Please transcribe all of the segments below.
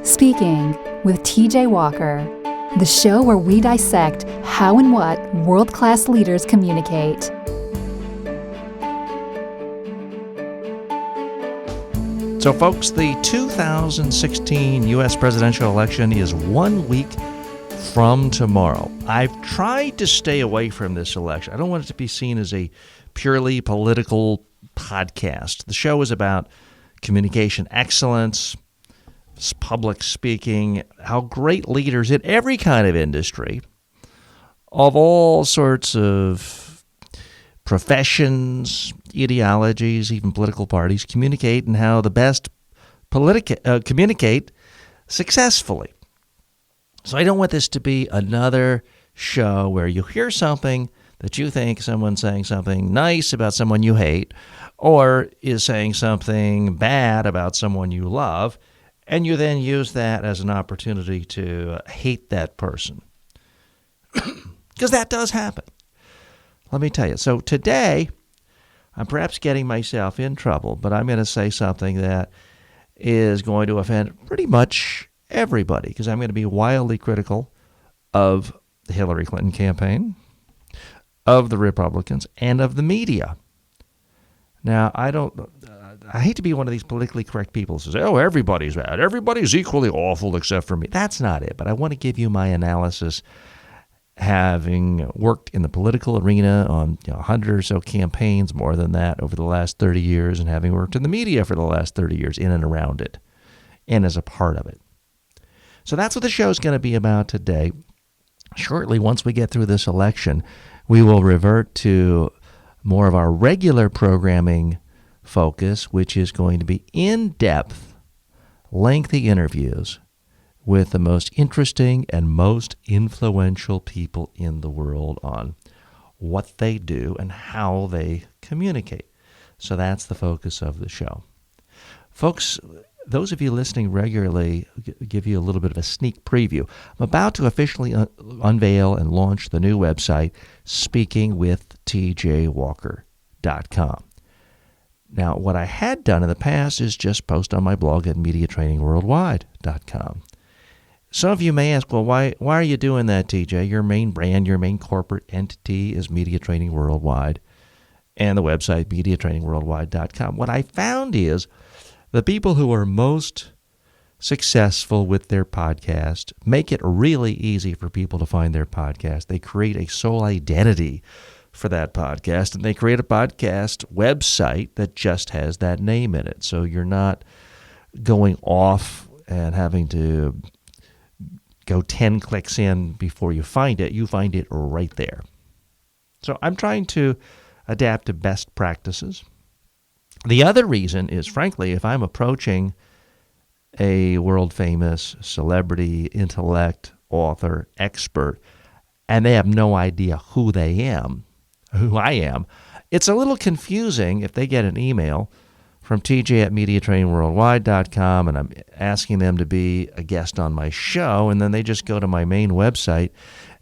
Speaking with TJ Walker, the show where we dissect how and what world-class leaders communicate. So, folks, the 2016 U.S. presidential election is 1 week from tomorrow. I've tried to stay away from this election. I don't want it to be seen as a purely political podcast. The show is about communication excellence, public speaking, how great leaders in every kind of industry, of all sorts of professions, ideologies, even political parties, communicate and how the best communicate successfully. So I don't want this to be another show where you hear something that you think someone's saying something nice about someone you hate, or is saying something bad about someone you love, and you then use that as an opportunity to hate that person. Because that does happen. Let me tell you. So today, I'm perhaps getting myself in trouble, but I'm going to say something that is going to offend pretty much everybody, because I'm going to be wildly critical of the Hillary Clinton campaign, of the Republicans, and of the media. Now, I hate to be one of these politically correct people who says, oh, everybody's bad. Everybody's equally awful except for me. That's not it. But I want to give you my analysis, having worked in the political arena on 100 or so campaigns, more than that, over the last 30 years, and having worked in the media for the last 30 years, in and around it, and as a part of it. So that's what the show is going to be about today. Shortly, once we get through this election, we will revert to more of our regular programming focus, which is going to be in-depth, lengthy interviews with the most interesting and most influential people in the world on what they do and how they communicate. So that's the focus of the show. Folks, those of you listening regularly, give you a little bit of a sneak preview. I'm about to officially unveil and launch the new website, speakingwithtjwalker.com. Now, what I had done in the past is just post on my blog at mediatrainingworldwide.com. Some of you may ask, well, why are you doing that, TJ? Your main brand, your main corporate entity is Media Training Worldwide, and the website, mediatrainingworldwide.com. What I found is the people who are most successful with their podcast make it really easy for people to find their podcast. They create a sole identity for that podcast, and they create a podcast website that just has that name in it. So you're not going off and having to go 10 clicks in before you find it. You find it right there. So I'm trying to adapt to best practices. The other reason is, frankly, if I'm approaching a world-famous celebrity, intellect, author, expert, and they have no idea who I am, it's a little confusing if they get an email from TJ at mediatrainingworldwide.com and I'm asking them to be a guest on my show, and then they just go to my main website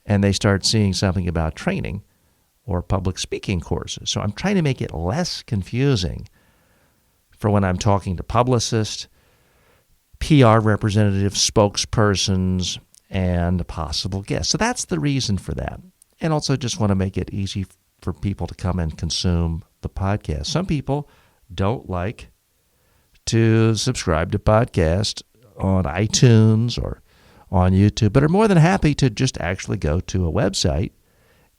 and they start seeing something about training or public speaking courses. So I'm trying to make it less confusing for when I'm talking to publicists, PR representatives, spokespersons, and possible guests. So that's the reason for that. And also just want to make it easy for people to come and consume the podcast. Some people don't like to subscribe to podcasts on iTunes or on YouTube, but are more than happy to just actually go to a website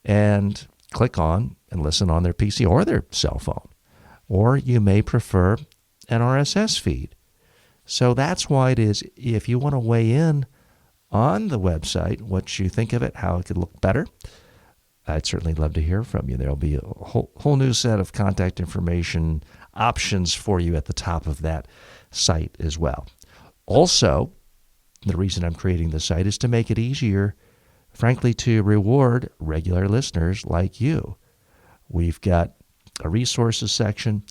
and click on and listen on their PC or their cell phone. Or you may prefer an RSS feed. So that's why it is, if you want to weigh in on the website, what you think of it, how it could look better, I'd certainly love to hear from you. There'll be a whole new set of contact information options for you at the top of that site as well. Also, the reason I'm creating the site is to make it easier, frankly, to reward regular listeners like you. We've got a resources section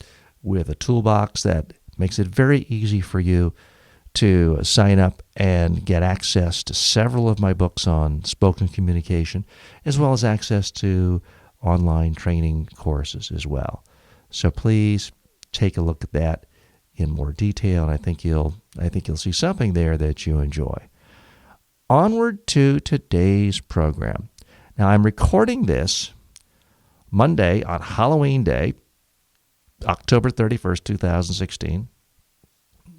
with a toolbox that makes it very easy for you to sign up and get access to several of my books on spoken communication, as well as access to online training courses as well. So please take a look at that in more detail, and I think you'll see something there that you enjoy. Onward to today's program. Now, I'm recording this Monday on Halloween Day, October 31st, 2016.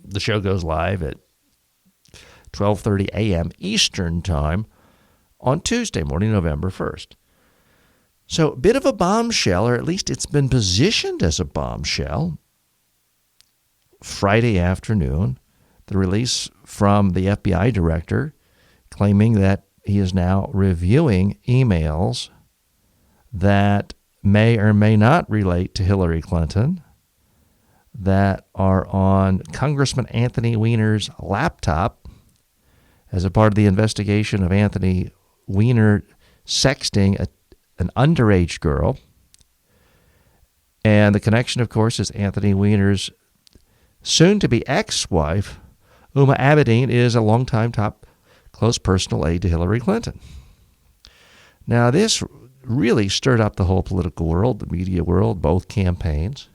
The show goes live at 12:30 a.m. Eastern Time on Tuesday morning, November 1st. So, a bit of a bombshell, or at least it's been positioned as a bombshell. Friday afternoon, the release from the FBI director claiming that he is now reviewing emails that may or may not relate to Hillary Clinton, that are on Congressman Anthony Weiner's laptop as a part of the investigation of Anthony Weiner sexting an underage girl. And the connection, of course, is Anthony Weiner's soon-to-be ex-wife, Uma Abedin, is a longtime top close personal aide to Hillary Clinton. Now, this really stirred up the whole political world, the media world, both campaigns.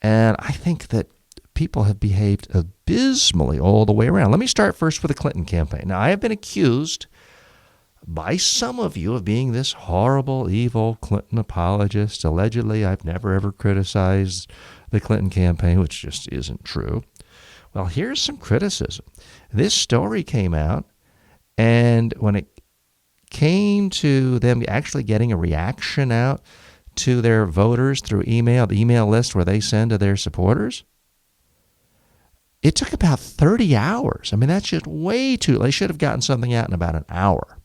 And I think that people have behaved abysmally all the way around. Let me start first with the Clinton campaign. Now, I have been accused by some of you of being this horrible, evil Clinton apologist. Allegedly, I've never, ever criticized the Clinton campaign, which just isn't true. Well, here's some criticism. This story came out, and when it came to them actually getting a reaction out to their voters through email, the email list where they send to their supporters, it took about 30 hours. I mean, that's just way too. They should have gotten something out in about an hour.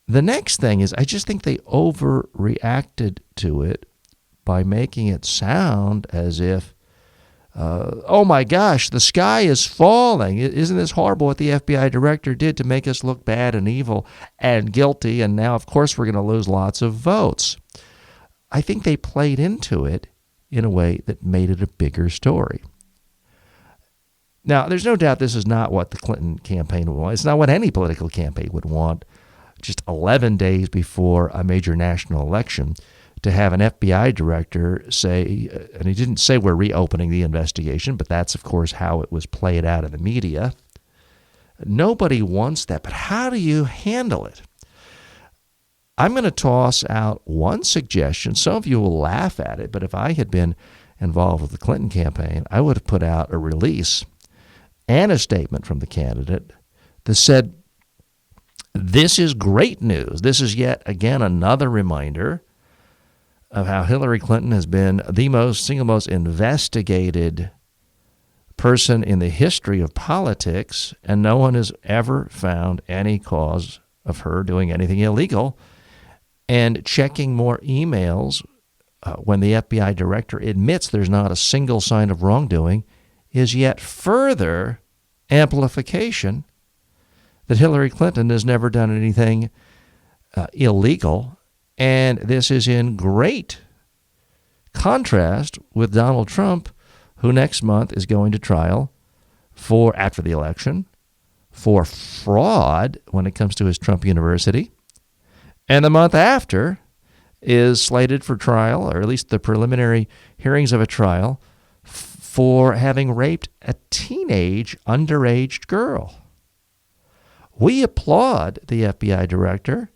The next thing is, I just think they overreacted to it by making it sound as if, oh my gosh, the sky is falling. Isn't this horrible what the FBI director did to make us look bad and evil and guilty? And now, of course, we're going to lose lots of votes. I think they played into it in a way that made it a bigger story. Now, there's no doubt this is not what the Clinton campaign would want. It's not what any political campaign would want, just 11 days before a major national election, to have an FBI director say, and he didn't say we're reopening the investigation, but that's, of course, how it was played out in the media. Nobody wants that, but how do you handle it? I'm going to toss out one suggestion. Some of you will laugh at it, but if I had been involved with the Clinton campaign, I would have put out a release and a statement from the candidate that said, this is great news. This is yet again another reminder of how Hillary Clinton has been the single most investigated person in the history of politics, and no one has ever found any cause of her doing anything illegal. And checking more emails when the FBI director admits there's not a single sign of wrongdoing is yet further amplification that Hillary Clinton has never done anything illegal. And this is in great contrast with Donald Trump, who next month is going to trial after the election, for fraud when it comes to his Trump University. And the month after is slated for trial, or at least the preliminary hearings of a trial, for having raped a teenage underage girl. We applaud the FBI director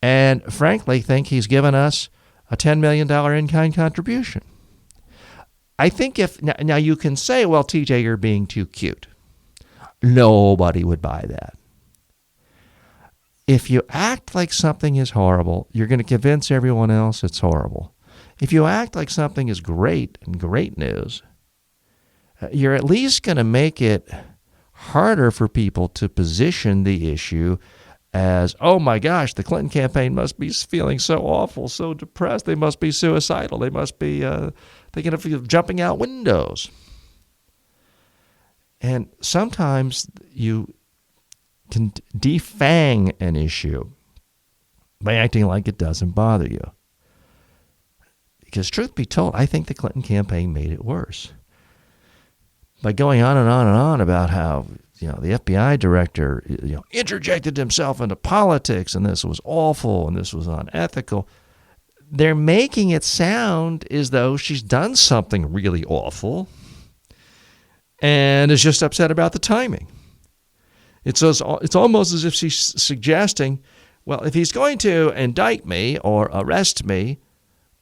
and frankly think he's given us a $10 million in-kind contribution. I think now you can say, well, TJ, you're being too cute. Nobody would buy that. If you act like something is horrible, you're going to convince everyone else it's horrible. If you act like something is great and great news, you're at least going to make it harder for people to position the issue as, oh my gosh, the Clinton campaign must be feeling so awful, so depressed, they must be suicidal, they must be thinking of jumping out windows. And sometimes you can defang an issue by acting like it doesn't bother you. Because truth be told, I think the Clinton campaign made it worse. By going on and on and on about how, the FBI director, interjected himself into politics, and this was awful, and this was unethical. they're making it sound as though she's done something really awful and is just upset about the timing. It's almost as if she's suggesting, well, if he's going to indict me or arrest me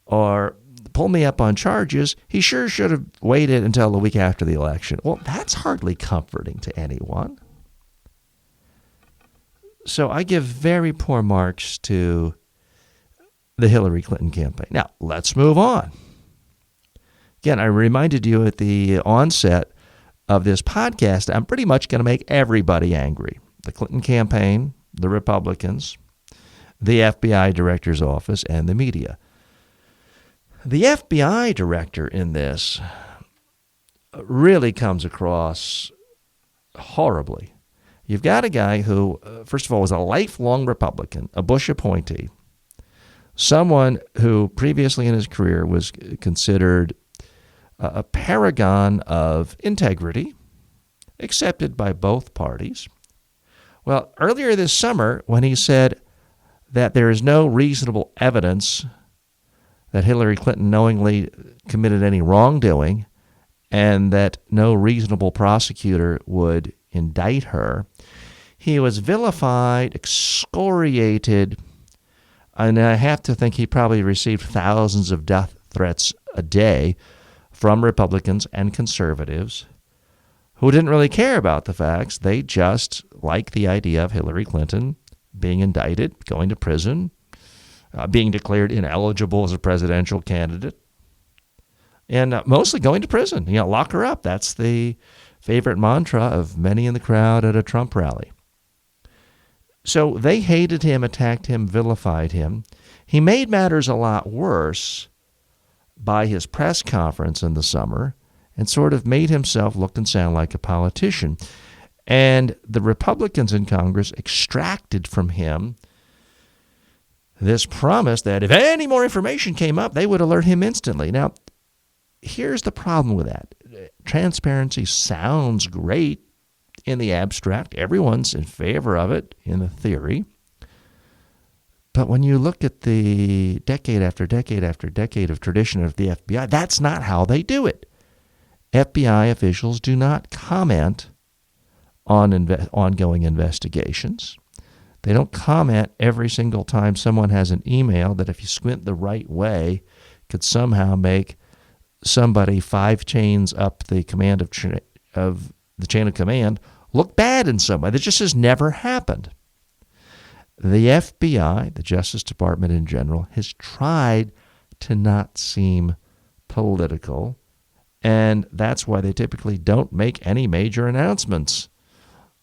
or pull me up on charges, he sure should have waited until the week after the election. Well, that's hardly comforting to anyone. So I give very poor marks to the Hillary Clinton campaign. Now, let's move on. Again, I reminded you at the onset of this podcast, I'm pretty much going to make everybody angry. The Clinton campaign, the Republicans, the FBI director's office, and the media. The FBI director in this really comes across horribly. You've got a guy who, first of all, was a lifelong Republican, a Bush appointee, someone who previously in his career was considered a paragon of integrity, accepted by both parties. Well, earlier this summer, when he said that there is no reasonable evidence that Hillary Clinton knowingly committed any wrongdoing and that no reasonable prosecutor would indict her, he was vilified, excoriated, and I have to think he probably received thousands of death threats a day from Republicans and conservatives who didn't really care about the facts. They just liked the idea of Hillary Clinton being indicted, going to prison, being declared ineligible as a presidential candidate, and mostly going to prison. Lock her up. That's the favorite mantra of many in the crowd at a Trump rally. So they hated him, attacked him, vilified him. He made matters a lot worse by his press conference in the summer and sort of made himself look and sound like a politician. And the Republicans in Congress extracted from him this promise that if any more information came up, they would alert him instantly. Now, here's the problem with that. Transparency sounds great in the abstract. Everyone's in favor of it in the theory. But when you look at the decade after decade after decade of tradition of the FBI, that's not how they do it. FBI officials do not comment on ongoing investigations. They don't comment every single time someone has an email that if you squint the right way could somehow make somebody 5 chains up the command of the chain of command look bad in some way. That just has never happened. The FBI, the Justice Department in general, has tried to not seem political, and that's why they typically don't make any major announcements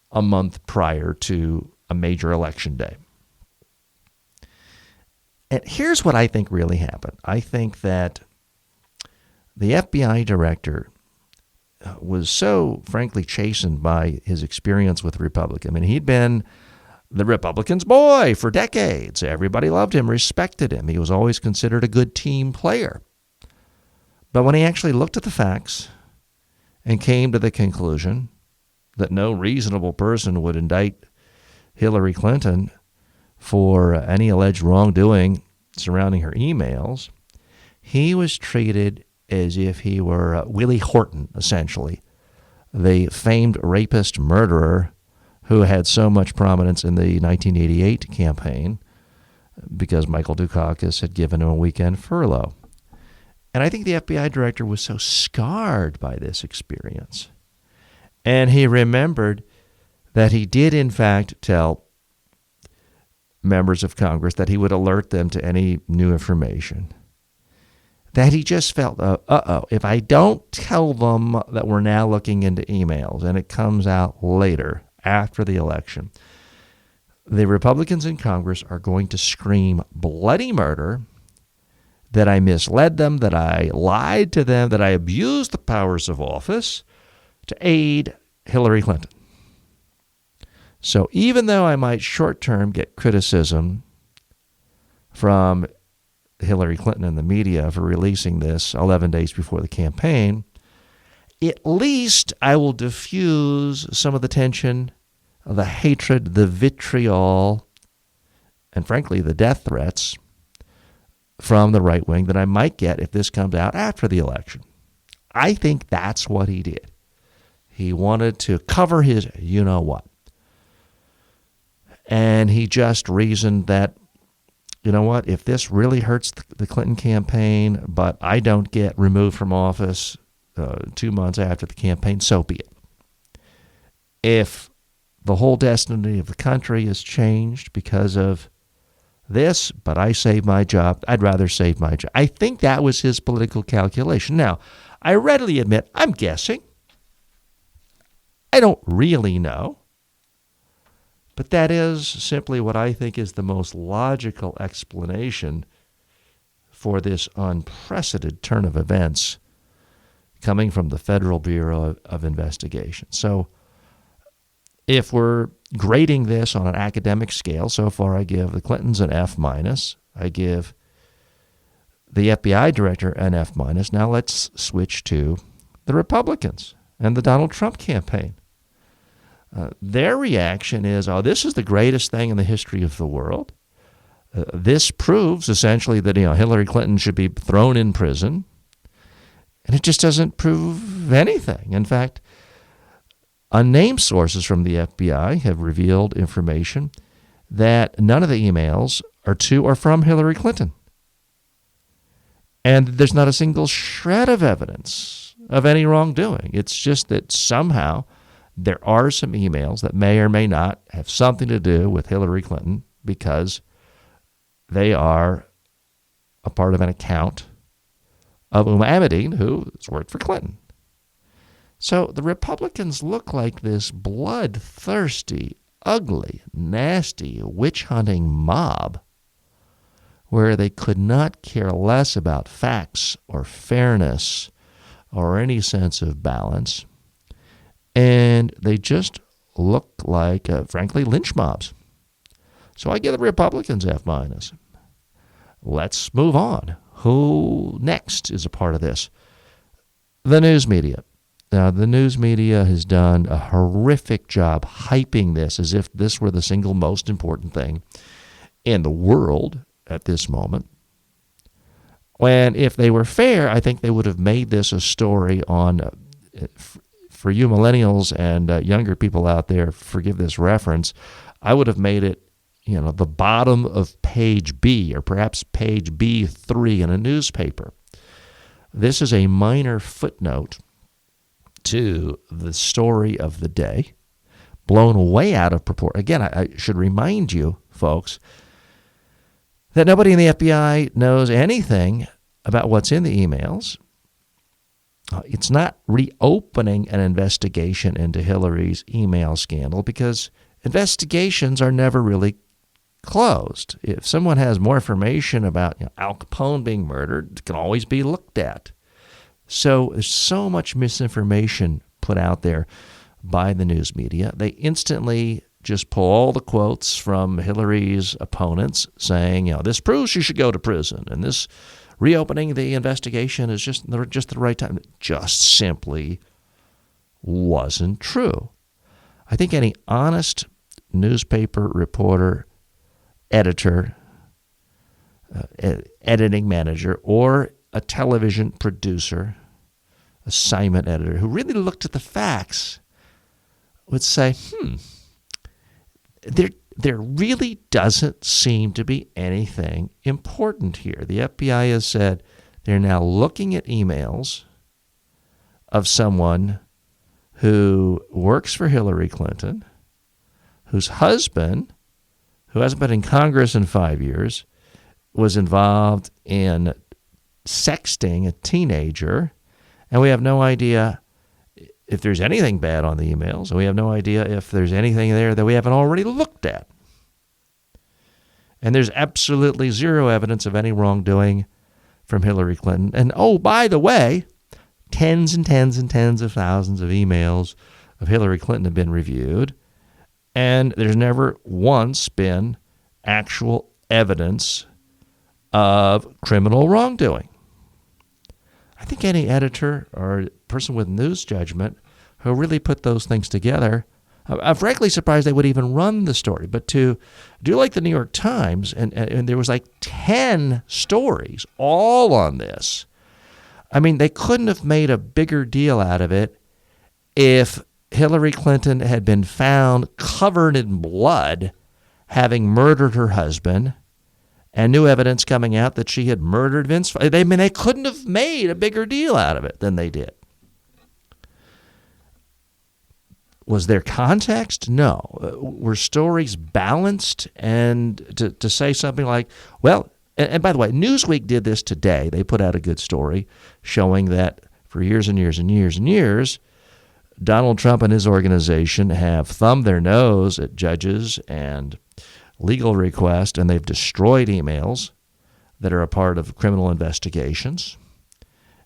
a month prior to a major election day. And here's what I think really happened. I think that the FBI director was so, frankly, chastened by his experience with Republicans. I mean, he'd been the Republicans' boy for decades. Everybody loved him, respected him. He was always considered a good team player. But when he actually looked at the facts and came to the conclusion that no reasonable person would indict Hillary Clinton for any alleged wrongdoing surrounding her emails, he was treated as if he were Willie Horton, essentially, the famed rapist murderer who had so much prominence in the 1988 campaign because Michael Dukakis had given him a weekend furlough. And I think the FBI director was so scarred by this experience. And he remembered that he did, in fact, tell members of Congress that he would alert them to any new information. That he just felt, if I don't tell them that we're now looking into emails and it comes out later, after the election, the Republicans in Congress are going to scream bloody murder, that I misled them, that I lied to them, that I abused the powers of office to aid Hillary Clinton. So even though I might short-term get criticism from Hillary Clinton and the media for releasing this 11 days before the campaign, at least I will diffuse some of the tension, the hatred, the vitriol, and frankly, the death threats from the right wing that I might get if this comes out after the election. I think that's what he did. He wanted to cover his you-know-what. And he just reasoned that, you know what, if this really hurts the Clinton campaign, but I don't get removed from office 2 months after the campaign, so be it. If the whole destiny of the country is changed because of this, but I saved my job, I'd rather save my job. I think that was his political calculation. Now, I readily admit, I'm guessing. I don't really know. But that is simply what I think is the most logical explanation for this unprecedented turn of events coming from the Federal Bureau of Investigation. So if we're grading this on an academic scale, so far I give the Clintons an F-. I give the FBI director an F-. Now let's switch to the Republicans and the Donald Trump campaign. Their reaction is, oh, this is the greatest thing in the history of the world. This proves essentially that Hillary Clinton should be thrown in prison. And it just doesn't prove anything. In fact, unnamed sources from the FBI have revealed information that none of the emails are to or from Hillary Clinton. And there's not a single shred of evidence of any wrongdoing. It's just that somehow there are some emails that may or may not have something to do with Hillary Clinton because they are a part of an account of Abedin, who has worked for Clinton. So the Republicans look like this bloodthirsty, ugly, nasty, witch-hunting mob where they could not care less about facts or fairness or any sense of balance. And they just look like, frankly, lynch mobs. So I give the Republicans F-. Let's move on. Who next is a part of this? The news media. Now, the news media has done a horrific job hyping this as if this were the single most important thing in the world at this moment. When, if they were fair, I think they would have made this a story on, for you millennials and younger people out there, forgive this reference, I would have made it, the bottom of page B or perhaps page B3 in a newspaper. This is a minor footnote to the story of the day, blown way out of proportion. Again, I should remind you, folks, that nobody in the FBI knows anything about what's in the emails. It's not reopening an investigation into Hillary's email scandal because investigations are never really closed. If someone has more information about Al Capone being murdered, it can always be looked at. So there's so much misinformation put out there by the news media. They instantly just pull all the quotes from Hillary's opponents saying, this proves she should go to prison, and this reopening the investigation is just the right time. It just simply wasn't true. I think any honest newspaper reporter, editor, editing manager, or a television producer, assignment editor, who really looked at the facts would say, there really doesn't seem to be anything important here. The FBI has said they're now looking at emails of someone who works for Hillary Clinton, whose husband, who hasn't been in Congress in 5 years, was involved in sexting a teenager, and we have no idea if there's anything bad on the emails, and we have no idea if there's anything there that we haven't already looked at. And there's absolutely zero evidence of any wrongdoing from Hillary Clinton. And oh, by the way, tens and tens and tens of thousands of emails of Hillary Clinton have been reviewed, and there's never once been actual evidence of criminal wrongdoing. I think any editor or person with news judgment who really put those things together, I'm frankly surprised they would even run the story. But to do like the New York Times, and there was like 10 stories all on this. I mean, they couldn't have made a bigger deal out of it if Hillary Clinton had been found covered in blood, having murdered her husband, and new evidence coming out that she had murdered Vince. They couldn't have made a bigger deal out of it than they did. Was there context? No. Were stories balanced? And to say something like, well, and by the way, Newsweek did this today. They put out a good story showing that for years and years and years and years, Donald Trump and his organization have thumbed their nose at judges and legal requests, and they've destroyed emails that are a part of criminal investigations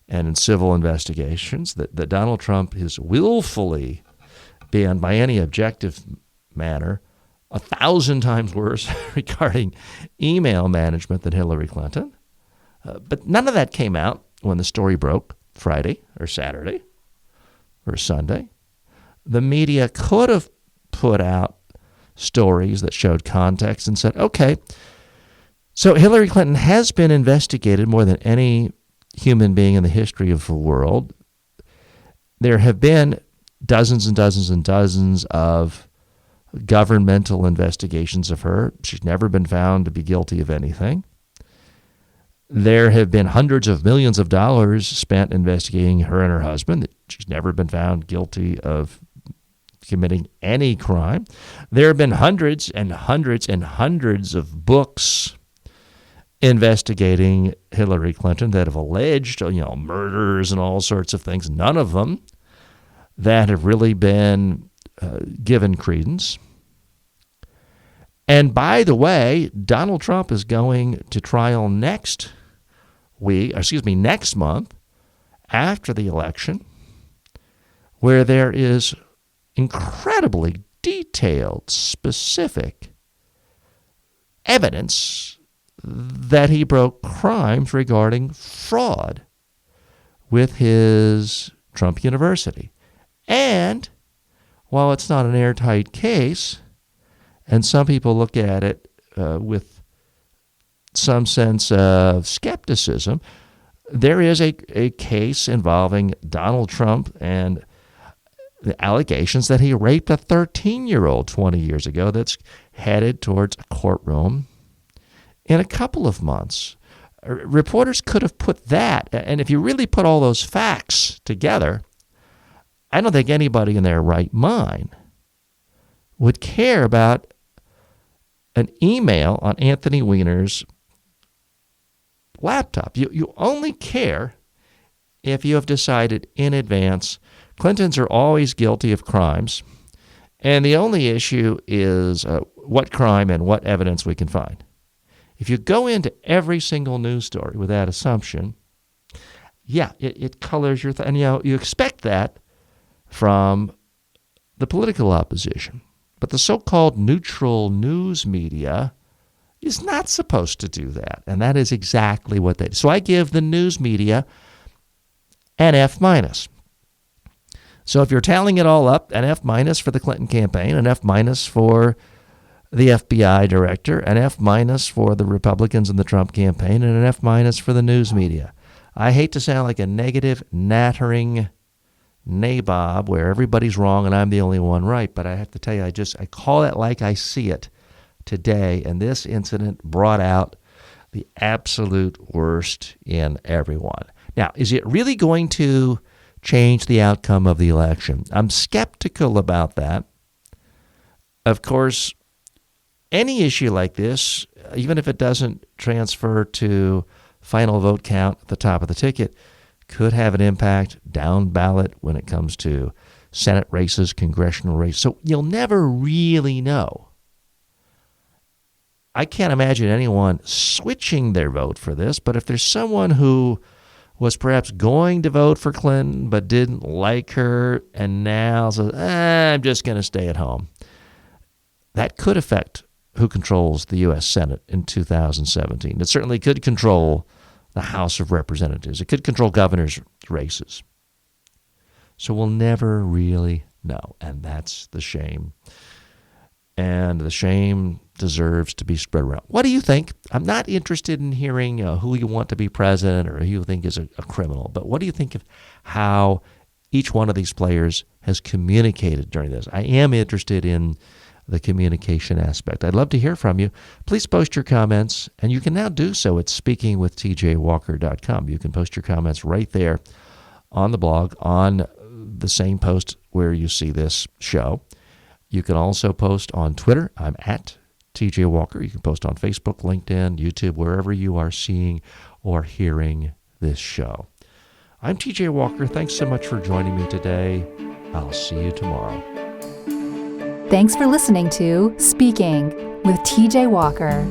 and in civil investigations, that Donald Trump is willfully been, by any objective manner, 1,000 times worse regarding email management than Hillary Clinton. But none of that came out when the story broke Friday or Saturday or Sunday. The media could have put out stories that showed context and said, okay, so Hillary Clinton has been investigated more than any human being in the history of the world. There have been dozens and dozens and dozens of governmental investigations of her. She's never been found to be guilty of anything. There have been hundreds of millions of dollars spent investigating her and her husband. She's never been found guilty of committing any crime. There have been hundreds and hundreds and hundreds of books investigating Hillary Clinton that have alleged, murders and all sorts of things. None of them that have really been given credence. And by the way, Donald Trump is going to trial next month after the election, where there is incredibly detailed, specific evidence that he broke crimes regarding fraud with his Trump University. And while it's not an airtight case, and some people look at it with some sense of skepticism, there is a case involving Donald Trump and the allegations that he raped a 13-year-old 20 years ago that's headed towards a courtroom in a couple of months. Reporters could have put that, and if you really put all those facts together, I don't think anybody in their right mind would care about an email on Anthony Weiner's laptop. You only care if you have decided in advance Clintons are always guilty of crimes, and the only issue is what crime and what evidence we can find. If you go into every single news story with that assumption, it colors your and you expect that from the political opposition. But the so-called neutral news media is not supposed to do that, and that is exactly what they do. So I give the news media an F-. So if you're tallying it all up, an F- for the Clinton campaign, an F- for the FBI director, an F- for the Republicans in the Trump campaign, and an F- for the news media. I hate to sound like a negative, nattering nabob where everybody's wrong and I'm the only one right, but I have to tell you, I call it like I see it today, and this incident brought out the absolute worst in everyone. Now, is it really going to change the outcome of the election? I'm skeptical about that. Of course, any issue like this, even if it doesn't transfer to final vote count at the top of the ticket, could have an impact down ballot when it comes to Senate races, congressional races. So you'll never really know. I can't imagine anyone switching their vote for this, but if there's someone who was perhaps going to vote for Clinton but didn't like her and now says, I'm just going to stay at home, that could affect who controls the U.S. Senate in 2017. It certainly could control the House of Representatives. It could control governors' races. So we'll never really No, and that's the shame. And the shame deserves to be spread around. What do you think? I'm not interested in hearing who you want to be president or who you think is a criminal, but what do you think of how each one of these players has communicated during this? I am interested in the communication aspect. I'd love to hear from you. Please post your comments, and you can now do so at speakingwithtjwalker.com. You can post your comments right there on the blog, on the same post where you see this show. You can also post on Twitter. I'm at TJ Walker. You can post on Facebook, LinkedIn, YouTube, wherever you are seeing or hearing this show. I'm TJ Walker. Thanks so much for joining me today. I'll see you tomorrow. Thanks for listening to Speaking with TJ Walker.